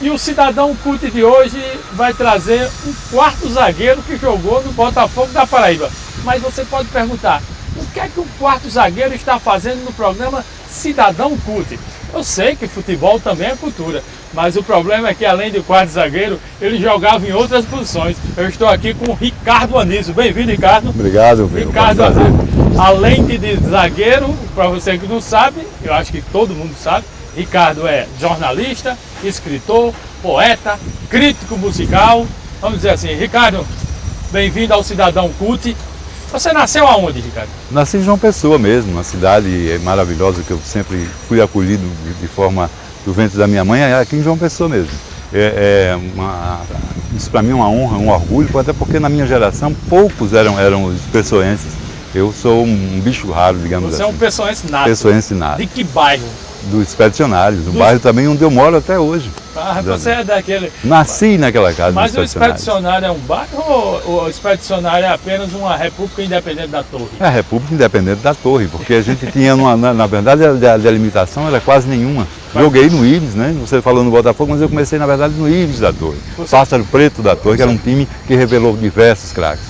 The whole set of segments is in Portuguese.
E o Cidadão CUT de hoje vai trazer um quarto zagueiro que jogou no Botafogo da Paraíba. Mas você pode perguntar, o que é que o quarto zagueiro está fazendo no programa Cidadão CUT? Eu sei que futebol também é cultura, mas o problema é que além do quarto zagueiro, ele jogava em outras posições. Eu estou aqui com o Ricardo Anísio. Bem-vindo, Ricardo. Obrigado, Ricardo, além de zagueiro, para você que não sabe, eu acho que todo mundo sabe, Ricardo é jornalista, escritor, poeta, crítico musical. Vamos dizer assim, Ricardo, bem-vindo ao Cidadão CUT. Você nasceu aonde, Ricardo? Nasci em João Pessoa mesmo, uma cidade maravilhosa que eu sempre fui acolhido de forma do ventre da minha mãe, aqui em João Pessoa mesmo. Isso para mim é uma honra, um orgulho, até porque na minha geração poucos eram os pessoenses. Eu sou um bicho raro, digamos assim. Você é um pessoense nato. Pessoense nato. De que bairro? Dos Expedicionários, um bairro também onde eu moro até hoje. Ah, você é daquele... Nasci naquela casa. Mas o Expedicionário é um bairro ou o Expedicionário é apenas uma república independente da Torre? É a república independente da Torre, porque a gente tinha, na verdade, a delimitação era quase nenhuma. Joguei no Ibis, né? Você falou no Botafogo, mas eu comecei, na verdade, no Ibis da Torre. Pássaro Preto da Torre, que era um time que revelou diversos craques.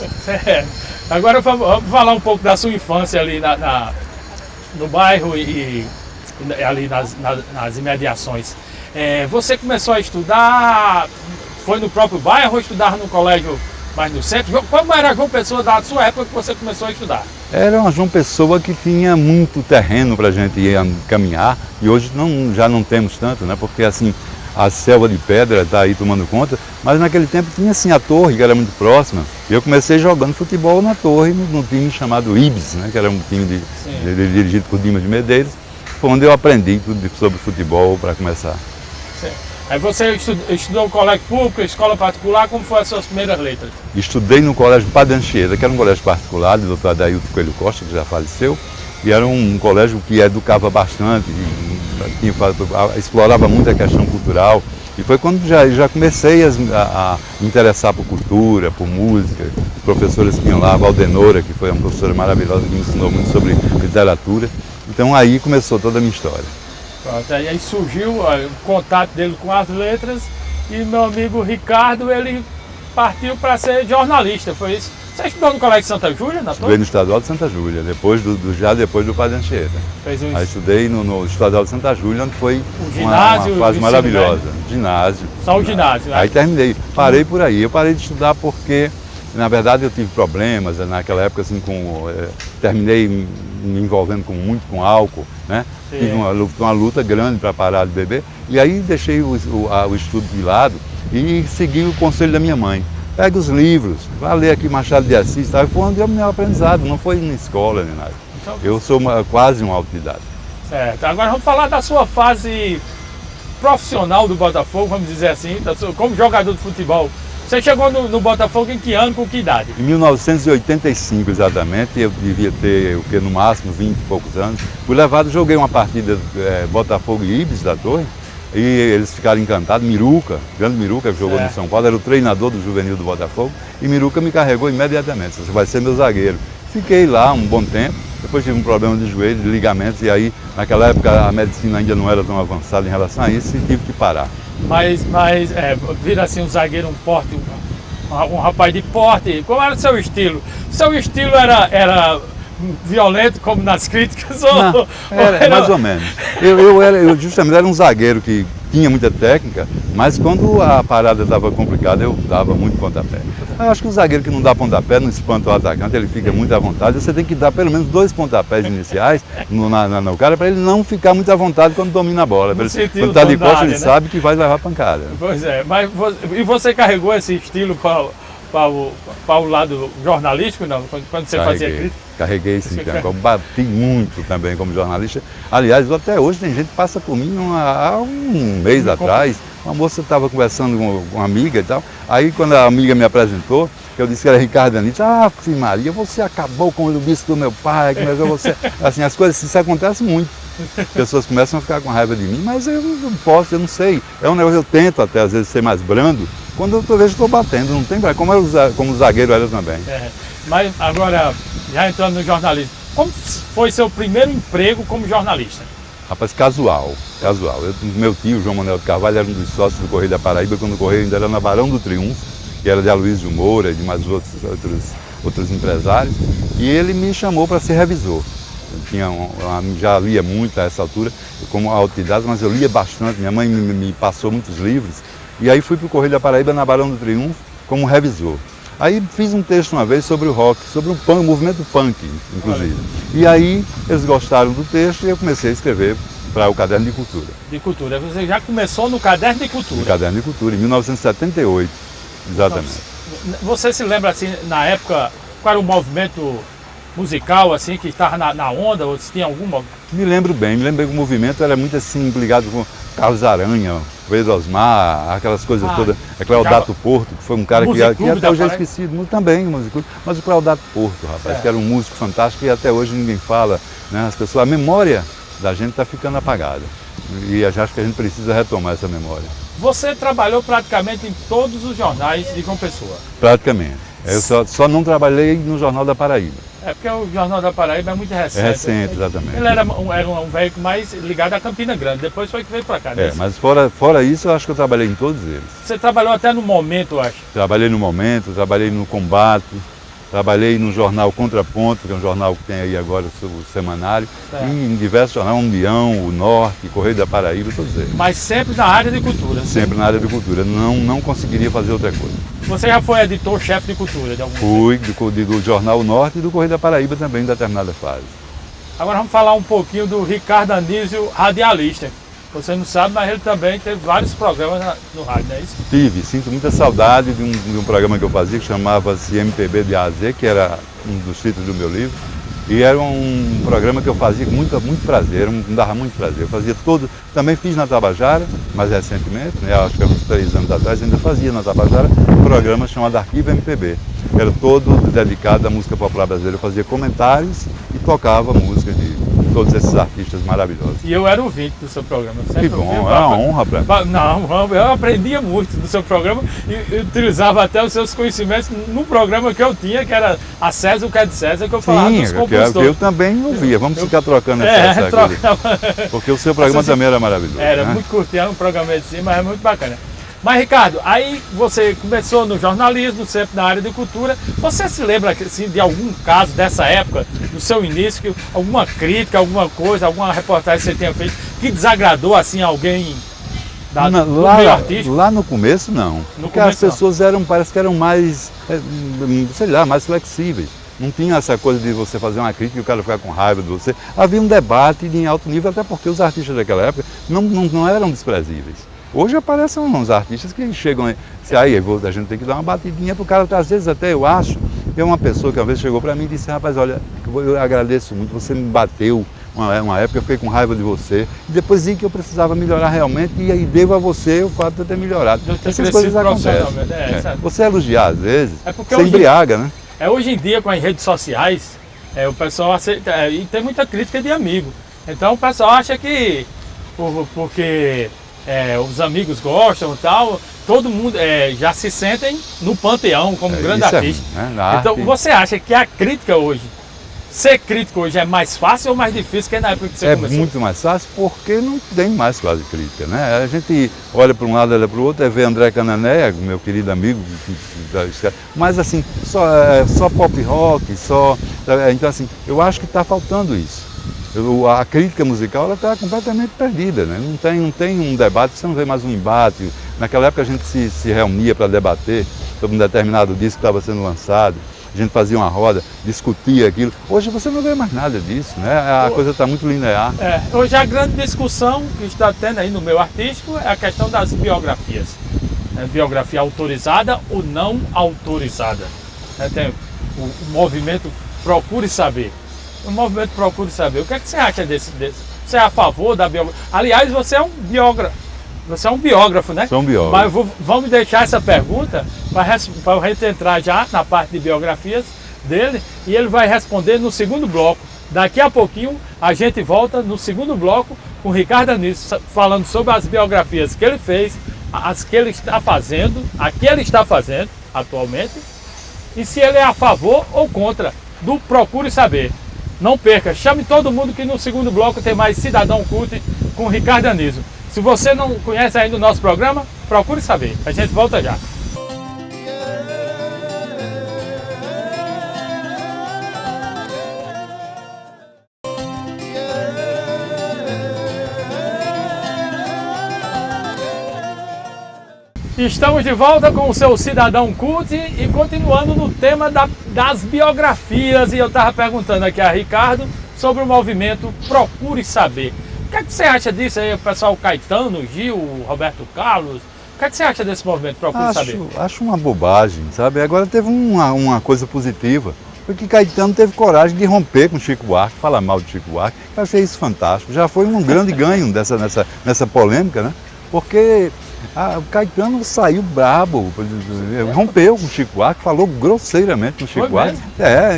Agora vamos falar um pouco da sua infância ali no bairro e ali nas imediações. Você começou a estudar, foi no próprio bairro ou estudava no colégio mais no centro? Como era João Pessoa da sua época que você começou a estudar? Era uma João Pessoa que tinha muito terreno para a gente ir caminhar e hoje já não temos tanto, né? Porque assim, a selva de pedra está aí tomando conta, mas naquele tempo tinha assim a Torre, que era muito próxima. Eu comecei jogando futebol na Torre, no time chamado Ibis, né? Que era um time dirigido por Dimas de Medeiros. Foi onde eu aprendi tudo sobre futebol para começar. Sim. Aí você estudou no colégio público, escola particular, como foram as suas primeiras letras? Estudei no colégio Padre Anchieta, que era um colégio particular do Dr. Adailto Coelho Costa, que já faleceu, e era um colégio que educava bastante, explorava muito a questão cultural. E foi quando já comecei a me interessar por cultura, por música. Os professores que iam lá, a Valdenora, que foi uma professora maravilhosa, que me ensinou muito sobre literatura. Então aí começou toda a minha história. Pronto, aí surgiu o contato dele com as letras e meu amigo Ricardo, ele partiu para ser jornalista, foi isso? Você estudou no Colégio Santa Júlia? Estudei no Estadual de Santa Júlia, depois do Padre Anchieta. Aí estudei no Estadual de Santa Júlia, onde foi uma fase maravilhosa. Ginásio. Só o ginásio, né? Aí terminei, parei por aí. Eu parei de estudar porque, na verdade, eu tive problemas naquela época, assim, terminei me envolvendo muito com álcool, né? Sim. Tive uma luta grande para parar de beber. E aí deixei o estudo de lado e segui o conselho da minha mãe. Pega os livros, vá ler aqui Machado de Assis, tá? Foi onde eu me aprendizado, não foi na escola nem nada. Então, eu sou quase um autodidata. Certo, agora vamos falar da sua fase profissional do Botafogo, vamos dizer assim, como jogador de futebol. Você chegou no Botafogo em que ano, com que idade? Em 1985, exatamente, eu devia ter no máximo 20 e poucos anos. Fui levado, joguei uma partida Botafogo e Ibis da Torre, e eles ficaram encantados. Miruca, grande Miruca, que jogou no São Paulo, era o treinador do juvenil do Botafogo, e Miruca me carregou imediatamente, você vai ser meu zagueiro. Fiquei lá um bom tempo, depois tive um problema de joelho, de ligamentos, e aí, naquela época, a medicina ainda não era tão avançada em relação a isso, e tive que parar. Mas vira assim um zagueiro, um porte, um rapaz de porte. Qual era o seu estilo? Seu estilo era violento, como nas críticas? Não, era mais ou menos. Eu justamente era um zagueiro que tinha muita técnica, mas quando a parada estava complicada, eu dava muito pontapé. Eu acho que o zagueiro que não dá pontapé não espanta o atacante, ele fica muito à vontade. Você tem que dar pelo menos 2 pontapés iniciais no cara para ele não ficar muito à vontade quando domina a bola. Quando está de costas, ele sabe que vai levar pancada. Pois é, mas e você carregou esse estilo para o lado jornalístico, não? Quando você fazia crítica? Carreguei sim, eu bati muito também como jornalista. Aliás, até hoje tem gente que passa por mim há um mês atrás. Uma moça estava conversando com uma amiga e tal. Aí quando a amiga me apresentou, eu disse que era Ricardo Anísio. Ah, filha Maria, você acabou com o bicho do meu pai. Você... Assim, as coisas, isso acontece muito. As pessoas começam a ficar com raiva de mim, mas eu não posso, eu não sei. É um negócio, eu tento até às vezes ser mais brando. Quando eu vejo que estou batendo, não tem como o zagueiro era também. Mas agora, já entrando no jornalismo, como foi seu primeiro emprego como jornalista? Rapaz, casual. casual. Meu tio, João Manuel de Carvalho, era um dos sócios do Correio da Paraíba, quando o Correio ainda era na Barão do Triunfo, que era de Aloysio Moura e de mais outros empresários, e ele me chamou para ser revisor. Já lia muito a essa altura, como autodidata, mas eu lia bastante, minha mãe me passou muitos livros, e aí fui para o Correio da Paraíba na Barão do Triunfo como revisor. Aí fiz um texto uma vez sobre o rock, sobre o movimento punk, inclusive. E aí eles gostaram do texto e eu comecei a escrever para o Caderno de Cultura. De Cultura. Você já começou no Caderno de Cultura? No Caderno de Cultura, em 1978, exatamente. Você se lembra, assim, na época, qual era o movimento musical, assim, que estava na onda, ou se tinha alguma? Me lembro bem, me lembro que o movimento era muito assim, ligado com Carlos Aranha, Pedro Osmar, aquelas coisas todas. É Cleodato Porto, que foi um cara que até hoje é esquecido, também, mas o Cleodato Porto, rapaz, que era um músico fantástico e até hoje ninguém fala, né? As pessoas, a memória da gente está ficando apagada. E acho que a gente precisa retomar essa memória. Você trabalhou praticamente em todos os jornais de João Pessoa? Praticamente. Eu só não trabalhei no Jornal da Paraíba. É porque o Jornal da Paraíba é muito recente. É recente, exatamente. Ele era um veículo mais ligado à Campina Grande, depois foi que veio para cá. Né? Mas fora isso, eu acho que eu trabalhei em todos eles. Você trabalhou até no Momento, eu acho. Trabalhei no Momento, trabalhei no Combate, trabalhei no jornal Contraponto, que é um jornal que tem aí agora o semanário, e em diversos jornais, União, o Norte, Correio da Paraíba, todos eles. Mas sempre na área de cultura? Sempre na área de cultura, não conseguiria fazer outra coisa. Você já foi editor-chefe de cultura de algum Fui, do Jornal Norte e do Correio da Paraíba também, em determinada fase. Agora vamos falar um pouquinho do Ricardo Anísio, radialista. Você não sabe, mas ele também teve vários programas no rádio, não é isso? Sinto muita saudade de um programa que eu fazia que chamava-se MPB de A a Z, que era um dos títulos do meu livro. E era um programa que eu fazia com muito prazer, me dava muito prazer. Eu fazia também fiz na Tabajara, mais recentemente, né, acho que há uns 3 anos atrás, ainda fazia na Tabajara um programa chamado Arquivo MPB. Era todo dedicado à música popular brasileira. Eu fazia comentários e tocava música de todos esses artistas maravilhosos. E eu era ouvinte do seu programa. Que bom, é uma honra para mim. Não, eu aprendia muito do seu programa e utilizava até os seus conhecimentos no programa que eu tinha, que era a César, o que é de César, que eu falava dos compositores. Eu também ouvia, vamos ficar trocando essa coisa. Porque o seu programa também era maravilhoso. Era, né? Muito curtinho, um programa de cima, mas é muito bacana. Mas, Ricardo, aí você começou no jornalismo, sempre na área de cultura. Você se lembra assim, de algum caso dessa época, do seu início, alguma crítica, alguma coisa, alguma reportagem que você tenha feito que desagradou assim alguém do meio artístico? Lá no começo, não. Porque as pessoas parece que eram mais, sei lá, mais flexíveis. Não tinha essa coisa de você fazer uma crítica e o cara ficar com raiva de você. Havia um debate em alto nível, até porque os artistas daquela época não eram desprezíveis. Hoje aparecem uns artistas que chegam a gente tem que dar uma batidinha para o cara, às vezes até eu acho, tem uma pessoa que uma vez chegou para mim e disse, rapaz, olha, eu agradeço muito, você me bateu uma época, eu fiquei com raiva de você, e depois vi que eu precisava melhorar realmente, e aí devo a você o fato de eu ter melhorado. Essas coisas acontecem. Você elogiar às vezes, você embriaga, né? Hoje em dia, com as redes sociais, o pessoal aceita, e tem muita crítica de amigo, então o pessoal acha que, porque os amigos gostam e tal, todo mundo já se sentem no panteão como um grande artista. Então você acha que a crítica hoje, ser crítico hoje é mais fácil ou mais difícil que na época que você começou? É muito mais fácil porque não tem mais quase crítica, né? A gente olha para um lado, olha para o outro, vê André Canané, meu querido amigo, mas assim, só pop rock, então assim, eu acho que está faltando isso. A crítica musical está completamente perdida, né? Não tem um debate, você não vê mais um embate. Naquela época a gente se reunia para debater sobre um determinado disco que estava sendo lançado, a gente fazia uma roda, discutia aquilo. Hoje você não vê mais nada disso, né? A coisa está muito linear. Hoje a grande discussão que está tendo aí no meio artístico é a questão das biografias. Biografia autorizada ou não autorizada. Tem o movimento Procure Saber. O movimento Procure Saber. O que é que você acha desse? Você é a favor da biografia? Aliás, você é um biógrafo. Você é um biógrafo, né? Sou um biógrafo. Mas vamos deixar essa pergunta para a gente entrar já na parte de biografias dele e ele vai responder no segundo bloco. Daqui a pouquinho a gente volta no segundo bloco com o Ricardo Anísio falando sobre as biografias que ele fez, as que ele está fazendo, a que ele está fazendo atualmente e se ele é a favor ou contra do Procure Saber. Não perca, chame todo mundo que no segundo bloco tem mais Cidadão Culto com o Ricardo Anísio. Se você não conhece ainda o nosso programa, procure saber. A gente volta já. Estamos de volta com o seu Cidadão Cult e continuando no tema das biografias. E eu estava perguntando aqui a Ricardo sobre o movimento Procure Saber. O que é que você acha disso aí, o pessoal Caetano, Gil, Roberto Carlos? O que é que você acha desse movimento Procure Saber? Acho uma bobagem, sabe? Agora teve uma coisa positiva. Foi que Caetano teve coragem de romper com Chico Buarque, falar mal de Chico Buarque. Eu achei isso fantástico. Já foi um grande ganho nessa polêmica, né? Porque o Caetano saiu brabo, rompeu com o Chico Buarque, falou grosseiramente com o Chico Buarque.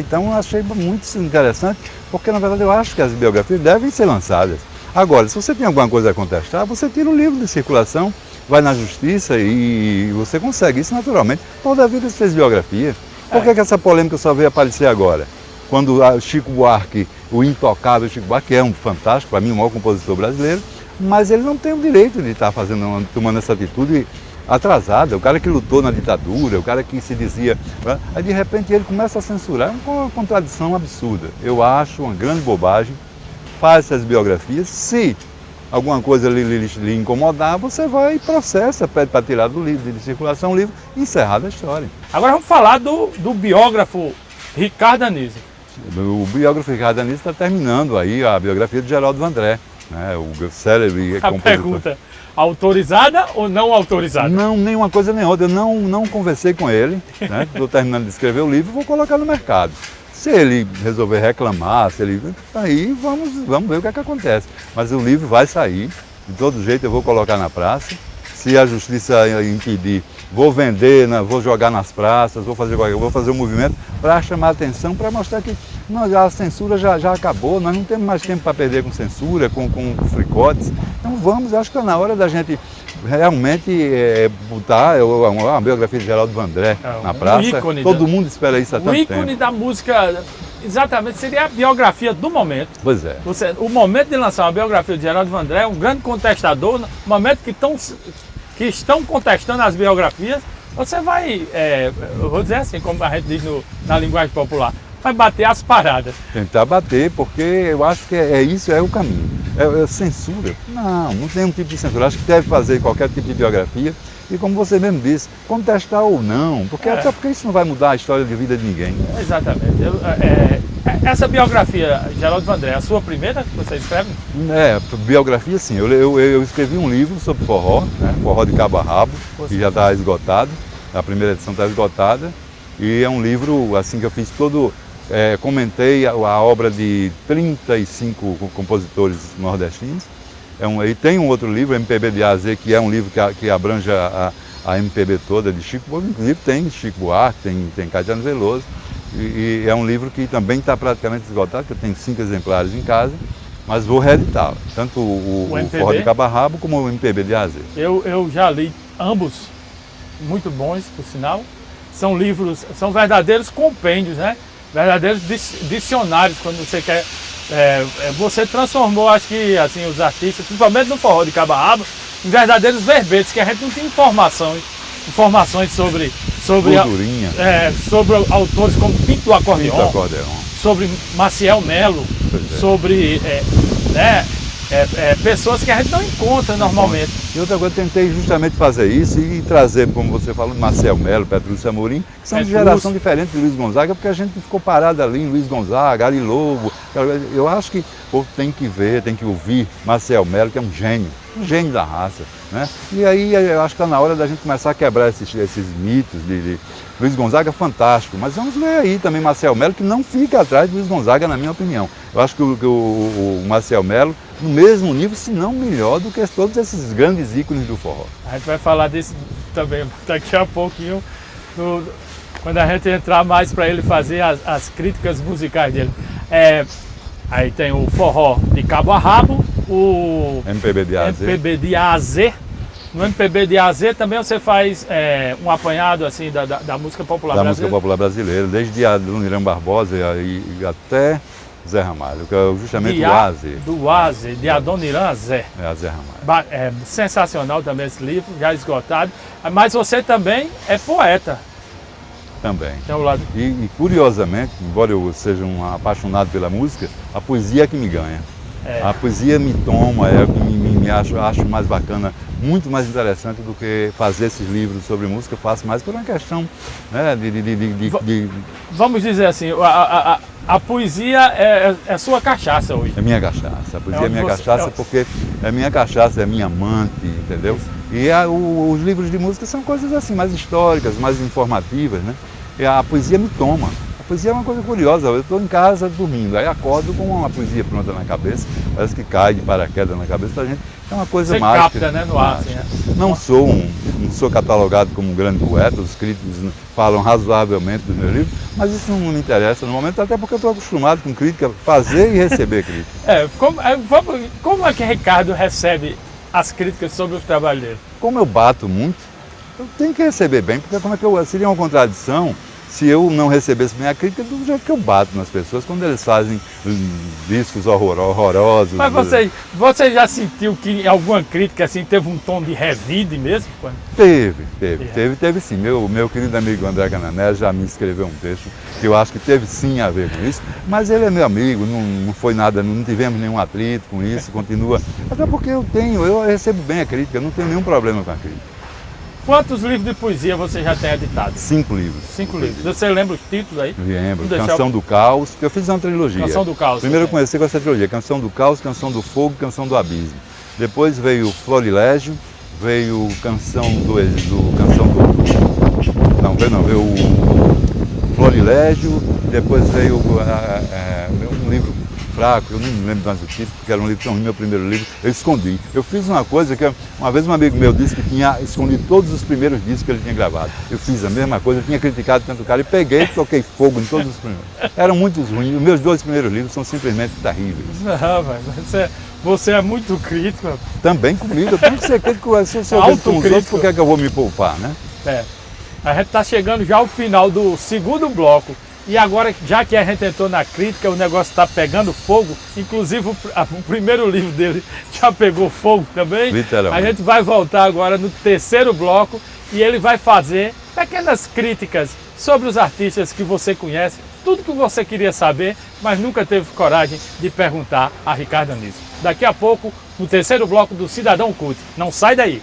Então eu achei muito interessante, porque na verdade eu acho que as biografias devem ser lançadas. Agora, se você tem alguma coisa a contestar, você tira o livro de circulação, vai na justiça e você consegue isso naturalmente. Toda a vida você fez biografia. Por que essa polêmica só veio aparecer agora? Quando o Chico Buarque, o intocável Chico Buarque, que é um fantástico, para mim o maior compositor brasileiro, mas ele não tem o direito de estar tomando essa atitude atrasada. O cara que lutou na ditadura, o cara que se dizia... Aí de repente ele começa a censurar, é uma contradição absurda. Eu acho uma grande bobagem. Faz essas biografias, se alguma coisa lhe incomodar, você vai e processa, pede para tirar do livro, de circulação o livro, e encerrada a história. Agora vamos falar do biógrafo Ricardo Anísio. O biógrafo Ricardo Anísio está terminando aí a biografia de Geraldo Vandré, né, o célebre compositor. Pergunta, autorizada ou não autorizada? Não, nem uma coisa nem outra. Eu não conversei com ele, né? Estou terminando de escrever o livro e vou colocar no mercado. Se ele resolver reclamar, aí vamos ver o que é que acontece. Mas o livro vai sair, de todo jeito eu vou colocar na praça. Se a justiça impedir, vou vender, vou jogar nas praças, vou fazer um movimento para chamar a atenção, para mostrar que a censura já acabou, nós não temos mais tempo para perder com censura, com fricotes. Então acho que está na hora da gente realmente botar a biografia de Geraldo Vandré na praça. Ícone todo mundo espera isso há tanto tempo. O ícone da música, exatamente, seria a biografia do momento. Pois é. O momento de lançar uma biografia de Geraldo Vandré é um grande contestador, no momento que estão contestando as biografias, você vai, eu vou dizer assim, como a gente diz na linguagem popular, vai bater as paradas. Tentar bater, porque eu acho que isso é o caminho. Censura? Não tem um tipo de censura. Acho que deve fazer qualquer tipo de biografia e, como você mesmo disse, contestar ou não, até porque isso não vai mudar a história de vida de ninguém. Exatamente. Essa biografia, Geraldo Vandré, é a sua primeira que você escreve? Biografia sim. Eu escrevi um livro sobre forró, né? Forró de cabo a rabo, que já está esgotado. A primeira edição está esgotada. E é um livro assim que eu fiz todo... comentei a obra de 35 compositores nordestinos. E tem um outro livro, MPB de A a Z, que é um livro que abrange a MPB toda de Chico Buarque. Inclusive tem Chico Buarque, tem Caetano Veloso. E é um livro que também está praticamente esgotado, que eu tenho 5 exemplares em casa, mas vou reeditá-lo. Tanto o Forró de Cabo a Rabo como o MPB de A a Z. Eu já li ambos, muito bons, por sinal. São livros, são verdadeiros compêndios, né? Verdadeiros dicionários, quando você quer... você transformou, acho que, assim, os artistas, principalmente no Forró de Cabo a Rabo, em verdadeiros verbetes, que a gente não tem informações sobre sobre autores como Pinto do Acordeon, sobre Maciel Melo, sobre pessoas que a gente não encontra normalmente. E outra coisa, eu tentei justamente fazer isso e trazer, como você falou, Maciel Melo, Petrúcio Amorim, que são de geração diferente de Luiz Gonzaga, porque a gente ficou parado ali em Luiz Gonzaga, Ari Lobo. Eu acho que o povo tem que ver, tem que ouvir Maciel Melo, que é um gênio da raça, né? E aí eu acho que está na hora da gente começar a quebrar esses mitos de Luiz Gonzaga, fantástico, mas vamos ver aí também Maciel Melo, que não fica atrás de Luiz Gonzaga, na minha opinião. Eu acho que o Maciel Melo, no mesmo nível, se não melhor do que todos esses grandes ícones do forró. A gente vai falar disso também daqui a pouquinho, quando a gente entrar mais para ele fazer as críticas musicais dele. Aí tem o Forró de Cabo a Rabo, o MPB de A a Z. No MPB de A a Z também você faz um apanhado assim, da música popular brasileira? Da música popular brasileira, desde Adoniran Barbosa e até Zé Ramalho, que é justamente De o Aze. Do Aze, de Adoniran Zé. É, Zé Ramalho. É sensacional também esse livro, já esgotado. Mas você também é poeta. Também. Tem o lado... E curiosamente, embora eu seja um apaixonado pela música, a poesia é que me ganha. A poesia me toma, é o que me acho mais bacana, muito mais interessante do que fazer esses livros sobre música. Eu faço mais por uma questão, né, Vamos dizer assim, a poesia é sua cachaça hoje. É minha cachaça. A poesia é minha cachaça porque é minha cachaça, é minha amante, entendeu? E os livros de música são coisas assim, mais históricas, mais informativas, né? E a poesia me toma. A poesia é uma coisa curiosa. Eu estou em casa dormindo, aí acordo com uma poesia pronta na cabeça, parece que cai de paraquedas na cabeça da gente. É uma coisa mágica. Você capta, né, no ar, assim, né? Não sou catalogado como um grande poeta, os críticos falam razoavelmente dos meus livros, mas isso não me interessa no momento, até porque eu estou acostumado com crítica, fazer e receber crítica. Como é que Ricardo recebe as críticas sobre os trabalhos dele? Como eu bato muito, eu tenho que receber bem, porque como é que seria uma contradição se eu não recebesse bem a crítica do jeito que eu bato nas pessoas quando eles fazem discos horrorosos. Mas você já sentiu que em alguma crítica assim teve um tom de revide mesmo? Teve sim. Meu querido amigo André Cananella já me escreveu um texto que eu acho que teve sim a ver com isso, mas ele é meu amigo, não foi nada, não tivemos nenhum atrito com isso, continua. Até porque eu recebo bem a crítica, eu não tenho nenhum problema com a crítica. Quantos livros de poesia você já tem editado? 5 livros. 5 livros. Você lembra os títulos aí? Lembro. Canção do Caos, que eu fiz uma trilogia. Canção do Caos. Primeiro eu comecei com essa trilogia, Canção do Caos, Canção do Fogo, Canção do Abismo. Depois veio Florilégio, veio veio o Florilégio, depois veio um livro fraco, eu nem me lembro mais do título, porque era um livro, meu primeiro livro, eu escondi. Eu fiz uma coisa que uma vez um amigo meu disse que tinha escondido todos os primeiros discos que ele tinha gravado. Eu fiz a mesma coisa, eu tinha criticado tanto o cara, e peguei e toquei fogo em todos os primeiros. Eram muito ruins, os meus 2 primeiros livros são simplesmente terríveis. Não, mas você é muito crítico. Também comigo, eu tenho que ser crítico, se eu sou crítico com os outros, por que é que eu vou me poupar, né? A gente está chegando já ao final do segundo bloco. E agora, já que a gente entrou na crítica, o negócio está pegando fogo, inclusive o primeiro livro dele já pegou fogo também. Literalmente. A gente vai voltar agora no terceiro bloco e ele vai fazer pequenas críticas sobre os artistas que você conhece, tudo que você queria saber, mas nunca teve coragem de perguntar a Ricardo Anísio. Daqui a pouco, no terceiro bloco do Cidadão Cult. Não sai daí!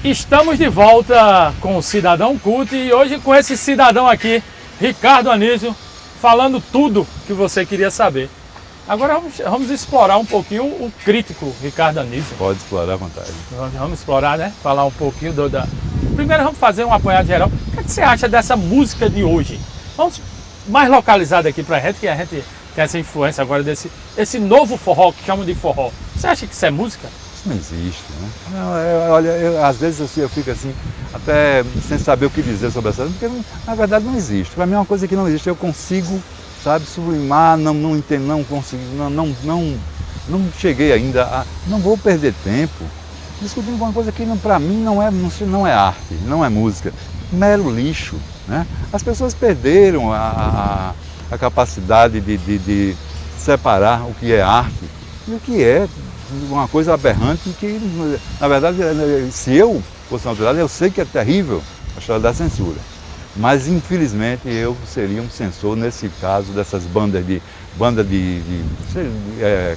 Estamos de volta com o Cidadão Cult e hoje com esse cidadão aqui, Ricardo Anísio, falando tudo que você queria saber. Agora vamos explorar um pouquinho o crítico Ricardo Anísio. Pode explorar à vontade. Vamos explorar, né? Falar um pouquinho Primeiro vamos fazer um apanhado geral. O que você acha dessa música de hoje? Vamos mais localizado aqui pra gente, que a gente tem essa influência agora esse novo forró, que chamam de forró. Você acha que isso é música? Não existe, né? Não, olha, às vezes eu fico assim, até sem saber o que dizer sobre essa, porque na verdade não existe. Para mim é uma coisa que não existe. Eu consigo, sabe, sublimar, não entendo, não consigo, não cheguei ainda não vou perder tempo discutindo uma coisa que para mim não é arte, não é música, mero lixo, né? As pessoas perderam a capacidade de separar o que é arte e o que é uma coisa aberrante que, na verdade, se eu fosse uma autoridade, eu sei que é terrível a história da censura. Mas, infelizmente, eu seria um censor nesse caso dessas bandas de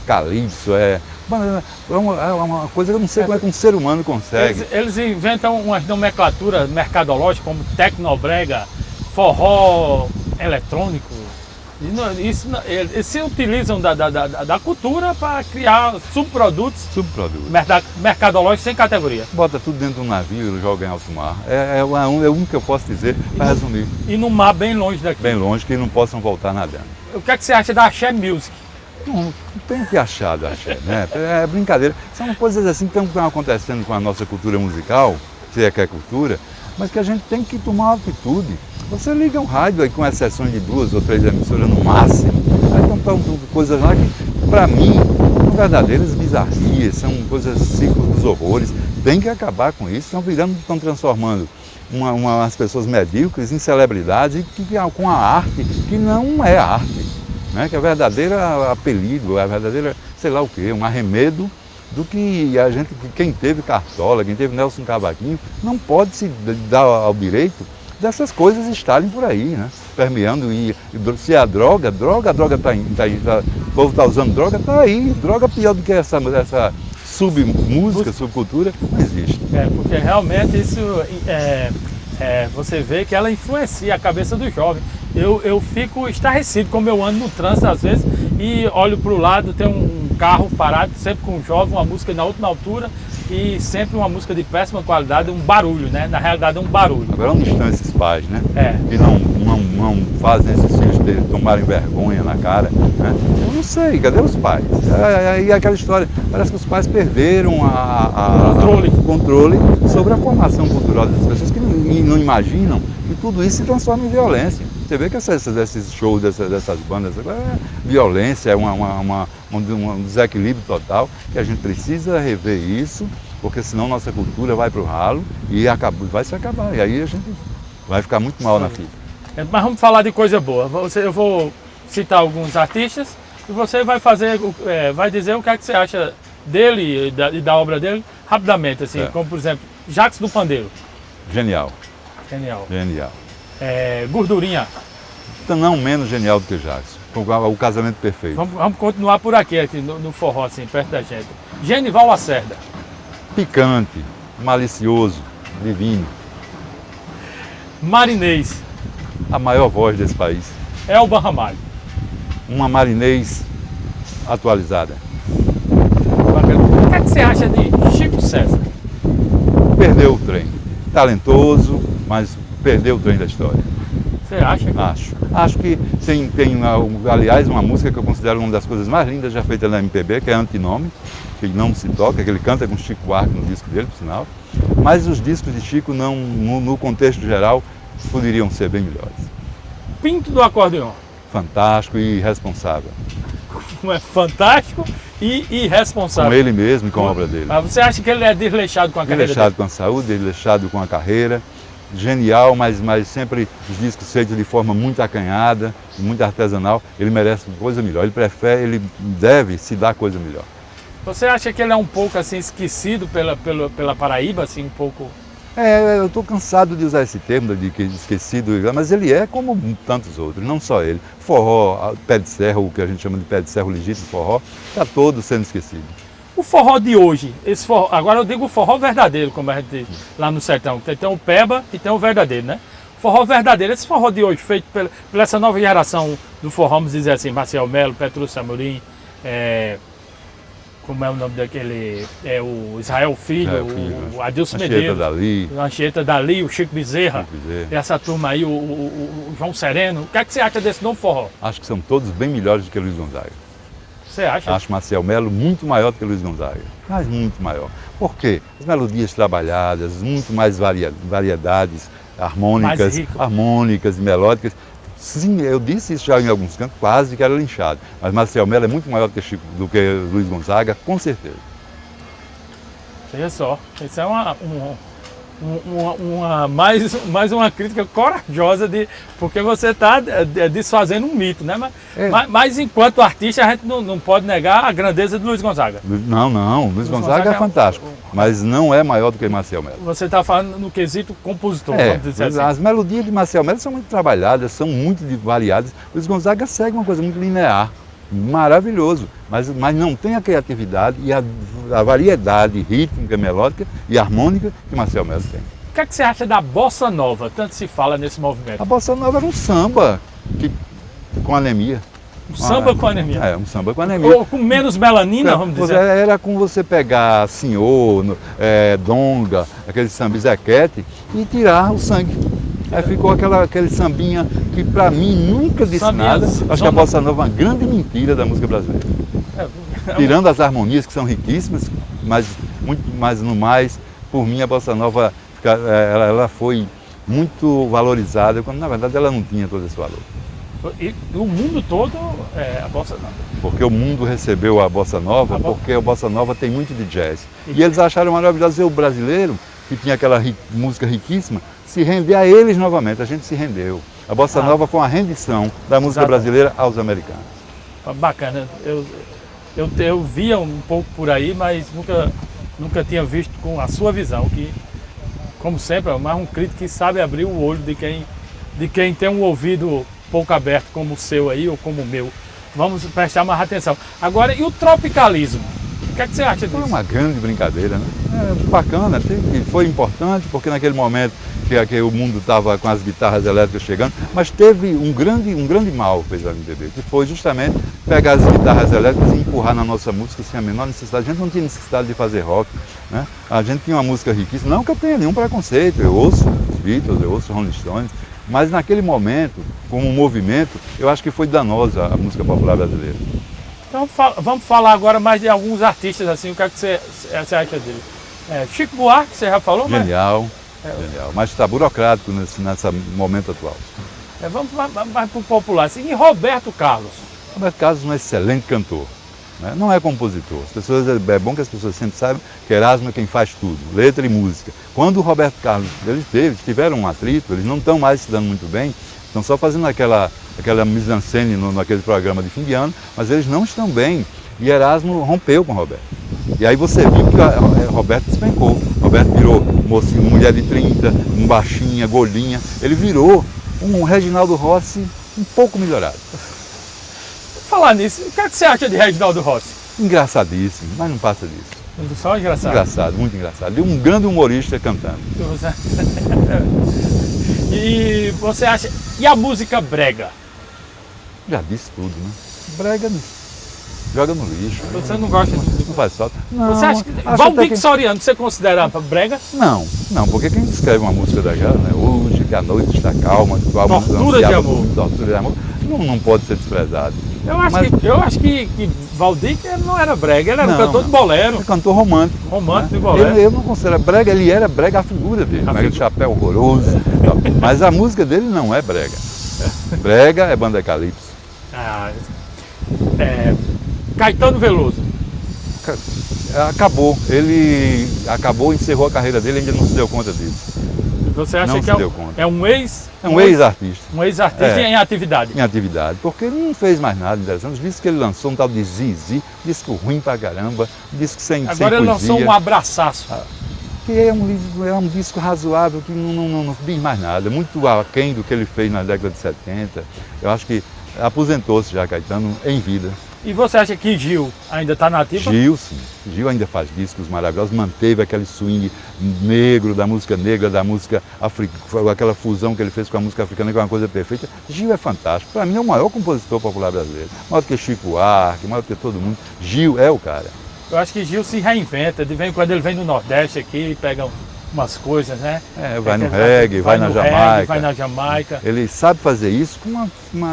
calypso, é uma coisa que eu não sei como é que um ser humano consegue. Eles inventam umas nomenclaturas mercadológicas como tecnobrega, forró eletrônico. Eles se utilizam da cultura para criar subprodutos mercadológicos sem categoria. Bota tudo dentro de um navio e joga em alto mar. É o único que eu posso dizer para resumir. E no mar bem longe daqui. Bem longe, que não possam voltar nadando. O que é que você acha da Axé Music? Não tem que achar da Axé, né? É brincadeira. São coisas assim que estão acontecendo com a nossa cultura musical, se é que é cultura, mas que a gente tem que tomar atitude. Você liga um rádio aí com exceções de 2 ou 3 emissoras no máximo, aí estão coisas lá que, para mim, verdadeiras bizarrias, são coisas, ciclos dos horrores. Tem que acabar com isso, estão transformando umas pessoas medíocres em celebridades com a arte que não é arte, né? Que é verdadeira apelido, é verdadeira, sei lá o quê, um arremedo do que quem teve Cartola, quem teve Nelson Cavaquinho, não pode se dar ao direito dessas coisas estarem por aí, né? Permeando. E se é a droga está aí, o povo está usando droga, está aí. Droga pior do que essa submúsica, subcultura, não existe. Porque realmente isso você vê que ela influencia a cabeça do jovem. Eu fico estarrecido como eu ando no trânsito às vezes e olho para o lado, tem um carro parado, sempre com um jovem, uma música na última altura e sempre uma música de péssima qualidade, um barulho, né? Na realidade é um barulho. Agora onde estão esses pais, né? Que não fazem esses filhos deles tomarem vergonha na cara, né? Eu não sei, cadê os pais? E aquela história, parece que os pais perderam o controle sobre a formação cultural das pessoas que não imaginam que tudo isso se transforma em violência. Você vê que esses shows dessas bandas agora é violência, é um desequilíbrio total, e a gente precisa rever isso, porque senão nossa cultura vai para o ralo e vai se acabar. E aí a gente vai ficar muito mal na fita. Mas vamos falar de coisa boa. Eu vou citar alguns artistas e você vai dizer o que é que você acha dele e da obra dele rapidamente, assim, como por exemplo, Jacques do Pandeiro. Genial. Gordurinha. Não menos genial do que Jacques. O casamento perfeito. Vamos continuar por aqui no forró, assim, perto da gente. Genival Lacerda. Picante, malicioso, divino. Marinês. A maior voz desse país. Elba Ramalho. Uma marinês atualizada. O que é que você acha de Chico César? Perdeu o trem. Talentoso, mas perdeu o trem da história. Você acha? Acho que tem, aliás, uma música que eu considero uma das coisas mais lindas já feitas na MPB, que é Antinome, que não se toca, que ele canta com Chico Buarque no disco dele, por sinal. Mas os discos de Chico, no contexto geral, poderiam ser bem melhores. Pinto do acordeão. Fantástico e irresponsável. Fantástico e irresponsável. Com ele mesmo e com a obra dele. Mas você acha que ele é desleixado com a carreira dele? Desleixado com a saúde, desleixado com a carreira. Genial, mas sempre os discos feitos de forma muito acanhada, muito artesanal. Ele merece coisa melhor. Ele deve se dar coisa melhor. Você acha que ele é um pouco assim esquecido pela Paraíba, assim, um pouco? Eu estou cansado de usar esse termo de esquecido, mas ele é como tantos outros, não só ele. Forró, pé de serra, o que a gente chama de pé de serra, o legítimo forró, está todo sendo esquecido. O forró de hoje, esse forró, agora eu digo o forró verdadeiro, como a gente diz lá no sertão, tem o peba e tem o verdadeiro, né? Forró verdadeiro, esse forró de hoje, feito pela essa nova geração do forró, vamos dizer assim, Marcel Melo, Petrúcio Amorim, como é o nome daquele, o Israel Filho, o Adilson Medeiros, o Anchieta Dali, o Chico Bezerra, essa turma aí, o João Sereno. O que é que você acha desse novo forró? Acho que são todos bem melhores do que Luiz Gonzaga. Você acha? Acho Marcel Melo muito maior do que Luiz Gonzaga, mas muito maior. Por quê? As melodias trabalhadas, muito mais variedades harmônicas e melódicas. Sim, eu disse isso já em alguns cantos, quase que era linchado. Mas Marcel Melo é muito maior do que Luiz Gonzaga, com certeza. Veja só, isso é mais uma crítica corajosa, porque você está desfazendo um mito, né? Mas enquanto artista a gente não pode negar a grandeza de Luiz Gonzaga. Não, Luiz Gonzaga é fantástico, mas não é maior do que Marcel Melo. Você está falando no quesito compositor, vamos dizer assim. As melodias de Marcel Melo são muito trabalhadas, são muito variadas. Luiz Gonzaga segue uma coisa muito linear. Maravilhoso, mas não tem a criatividade e a variedade rítmica, melódica e harmônica que Marcel Melo tem. O que é que você acha da bossa nova? Tanto se fala nesse movimento. A bossa nova era um samba com anemia. Um samba com anemia? Um samba com anemia. Ou com menos melanina, vamos dizer. Era com você pegar senhor, donga, aquele samba zequete e tirar o sangue. Aí ficou aquele sambinha que pra mim nunca disse nada. Acho que a bossa nova é uma grande mentira da música brasileira. Tirando as harmonias que são riquíssimas, mas no mais, por mim a bossa nova ela foi muito valorizada, quando na verdade ela não tinha todo esse valor. E o mundo todo é a bossa nova. Porque o mundo recebeu a bossa nova, porque a bossa nova tem muito de jazz. E eles acharam maravilhoso o brasileiro, que tinha aquela música riquíssima, se render a eles novamente. A gente se rendeu. A bossa nova foi uma rendição da música brasileira aos americanos. Bacana. Eu via um pouco por aí, mas nunca tinha visto com a sua visão, que, como sempre, é mais um crítico que sabe abrir o olho de quem tem um ouvido pouco aberto como o seu aí, ou como o meu. Vamos prestar mais atenção. Agora, e o tropicalismo? O que é que você acha disso? Foi uma grande brincadeira, né? Bacana, foi importante, porque naquele momento que o mundo estava com as guitarras elétricas chegando, mas teve um grande mal, fez a MPB, que foi justamente pegar as guitarras elétricas e empurrar na nossa música sem a menor necessidade. A gente não tinha necessidade de fazer rock, né? A gente tinha uma música riquíssima, não que eu tenha nenhum preconceito, eu ouço os Beatles, eu ouço os Rolling Stones, mas naquele momento, como um movimento, eu acho que foi danosa a música popular brasileira. Então vamos falar agora mais de alguns artistas, assim, o que é que você acha dele? Chico Buarque, você já falou? Genial, genial, mas está burocrático nesse momento atual. Vamos mais para o popular, assim, e Roberto Carlos? Roberto Carlos é um excelente cantor, né? Não é compositor. É bom que as pessoas sempre saibam que Erasmo é quem faz tudo, letra e música. Quando o Roberto Carlos, eles tiveram um atrito, eles não estão mais se dando muito bem, estão só fazendo aquela mise-en-scène naquele programa de fim de ano, mas eles não estão bem. E Erasmo rompeu com o Roberto. E aí você viu que Roberto despencou. Roberto virou mocinho, mulher de 30, um baixinha, golinha. Ele virou um Reginaldo Rossi um pouco melhorado. Falar nisso, o que é que você acha de Reginaldo Rossi? Engraçadíssimo, mas não passa disso. Só engraçado? Engraçado, muito engraçado. E um grande humorista cantando. E você acha... E a música brega? Já disse tudo, né? Brega joga no lixo. Você não gosta de... Não faz falta. Não, você acha que... Valdir Soriano, você considera brega? Não, porque quem escreve uma música daquela, né? Hoje que a noite está calma, tortura de amor. Tortura de amor, não pode ser desprezado. Eu acho que Valdir não era brega, ele era um cantor de bolero. Ele cantor romântico. Romântico de bolero. Eu não considero brega, ele era brega a figura dele, aquele chapéu horroroso. Mas a música dele não é brega. Brega é Banda Calypso. Caetano Veloso. Acabou. Ele encerrou a carreira dele e ainda não se deu conta disso. Você acha que é um ex... É um ex-artista. Um ex-artista em atividade. Em atividade, porque ele não fez mais nada interessante. Os discos que ele lançou, um tal de Zizi, disco ruim pra caramba, disco sem Agora ele lançou um Abraçaço. Que é um disco razoável, que não diz mais nada, muito aquém do que ele fez na década de 70. Eu acho que aposentou-se já, Caetano, em vida. E você acha que Gil ainda está na ativa? Gil, sim. Gil ainda faz discos maravilhosos, manteve aquele swing negro, da música africana, aquela fusão que ele fez com a música africana, que é uma coisa perfeita. Gil é fantástico. Para mim é o maior compositor popular brasileiro. Maior do que Chico Buarque, maior do que todo mundo. Gil é o cara. Eu acho que Gil se reinventa. De vez em quando ele vem no Nordeste aqui e pega umas coisas, né? Vai no reggae, vai na Jamaica. Vai na Jamaica. Ele sabe fazer isso com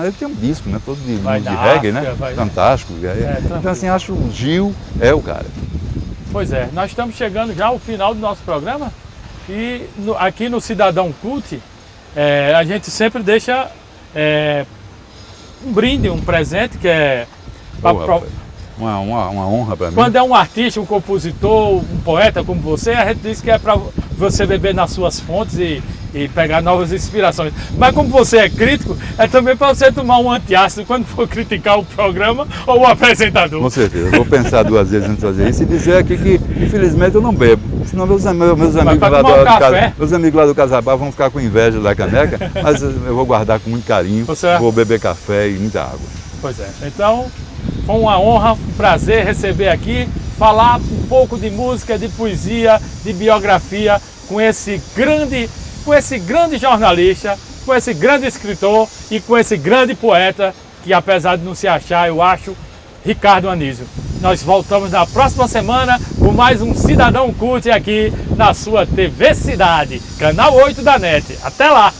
ele tem um disco, né? Todo de reggae, África, né? Fantástico. Então assim, acho que o Gil é o cara. Pois é, nós estamos chegando já ao final do nosso programa e aqui no Cidadão Cult a gente sempre deixa um brinde, um presente que é... Uma honra para mim. Quando é um artista, um compositor, um poeta como você, a gente diz que é para você beber nas suas fontes e pegar novas inspirações. Mas como você é crítico, é também para você tomar um antiácido quando for criticar o programa ou o apresentador. Com certeza. Vou pensar duas vezes antes de fazer isso e dizer aqui que, infelizmente, eu não bebo. Senão meus amigos lá do Casabá vão ficar com inveja da caneca, mas eu vou guardar com muito carinho, vou beber café e muita água. Pois é. Então, foi uma honra, um prazer receber aqui, falar um pouco de música, de poesia, de biografia com esse grande jornalista, com esse grande escritor e com esse grande poeta que, apesar de não se achar, eu acho, Ricardo Anísio. Nós voltamos na próxima semana com mais um Cidadão Cult aqui na sua TV Cidade, canal 8 da NET. Até lá!